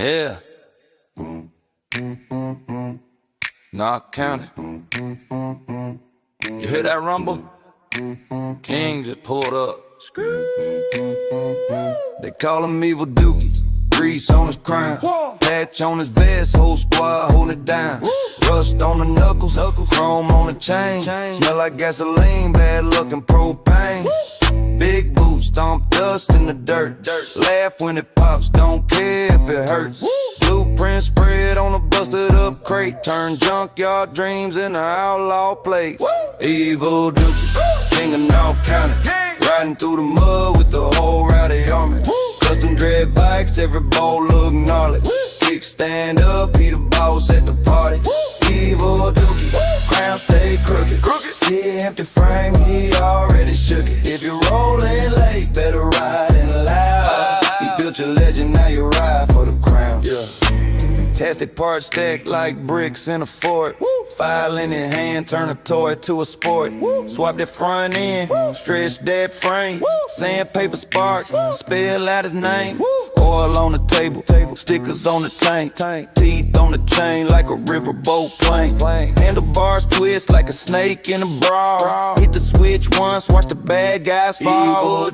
Yeah. Knock County. You hear that rumble? King just pulled up. They call him Evil Dookie. Grease on his crown, patch on his vest, whole squad holding it down. Rust on the knuckles, chrome on the chain. Smell like gasoline, bad looking propane. Big boots, stomp dust in the dirt. Laugh when it pops, don't care if it hurts. Blueprint spread on a busted up crate. Turn junkyard dreams into outlaw plays. Evil Dookie, king of Knock County. Riding through the mud with the whole rowdy army. Custom dread bikes, every ball look gnarly. Kick stand up, he the boss at the party. Evil Dookie, crown stay crooked. See empty frame, he already shook it. If you're rolling late, better ride in loud. He built your legend, now you ride for the crown. Fantastic parts stacked like bricks in a fort. File in your hand, turn a toy to a sport. Swap that front end, stretch that frame. Sandpaper sparks, spell out his name. Oil on the table, stickers on the tank. Teeth on the chain like a riverboat plane. Handlebars twist like a snake in a bra. Hit the switch once, watch the bad guys fall.